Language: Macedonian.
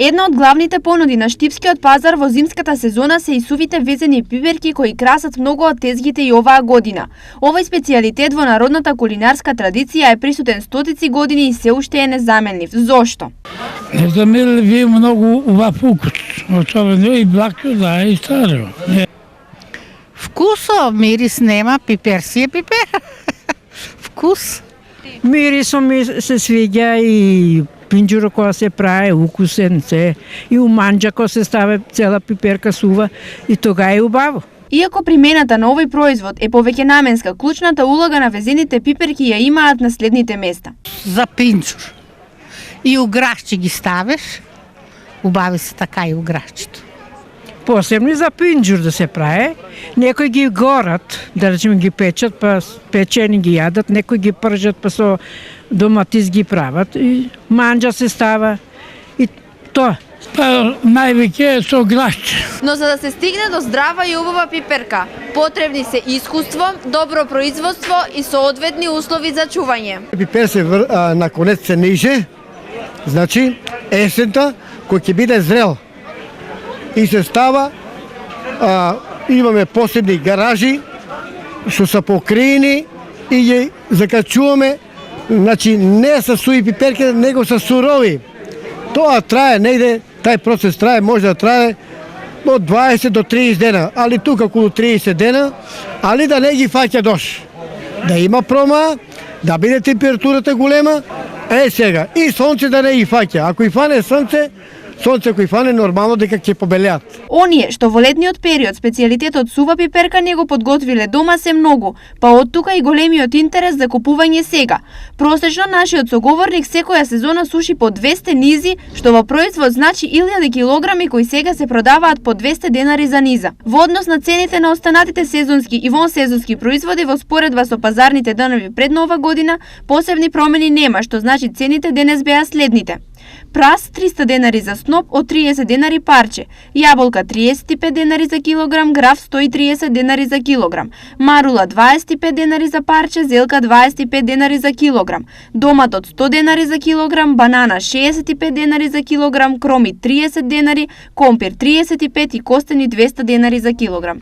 Една од главните понуди на штипскиот пазар во зимската сезона се и сувите везени пиперки кои красат многу од тезгите и оваа година. Овој специјалитет во народната кулинарска традиција е присутен стотици години и се уште е незаменлив. Зошто? Не замели ви многу убав укус, особено и блако, да, и старо. Вкусо, мирис нема, пипер си е пипер. Вкус. Мирисом ми се свиѓа и пинџуро која се прави, укусен се, и у манџа која се стави цела пиперка сува, и тога е убаво. Иако примената на овој производ е повеќе наменска, клучната улога на везените пиперки ја имаат на следните места. За пинџур. И у грашче ги ставиш, убави се така и у грашчето. Посебно за пинџур да се прави. Некои ги горат, да речеме ги печат, па печени ги јадат, некои ги пржат, па со доматис ги прават. И манџа се става и тоа. Па највеќе со грашче. Но за да се стигне до здрава и убава пиперка, потребни се искуство, добро производство и соодветни услови за чување. Пипер се на конец се ниже, значи есента кој ќе биде зрел. И се става, имаме посебни гаражи што се покриени и ги закачуваме, значи не се суви пиперки, него се сурови. Тоа трае негде, тај процес трае, може да трае од 20 до 30 дена, али тука околу 30 дена, али да не ги фаќа дош. Да има прома, да биде температурата голема, сега, и сонце да не ги фаќа. Ако и фане сонце кој фане нормално дека ќе побелеат. Оние што во летниот период специјалитетот сува пиперка не го подготвиле дома се многу, па од тука и големиот интерес за купување сега. Просечно нашиот соговорник секоја сезона суши по 200 низи, што во производ значи 1000 килограми кои сега се продаваат по 200 денари за низа. Во однос на цените на останатите сезонски и вонсезонски производи во споредба со пазарните денови пред Нова година, посебни промени нема, што значи цените денес беа следните. Прас 300 денари за сноп од 30 денари парче, јаболка 35 денари за килограм, граф 130 денари за килограм, марула 25 денари за парче, зелка 25 денари за килограм, доматот 100 денари за килограм, банана 65 денари за килограм, кроми 30 денари, компир 35 и костени 200 денари за килограм.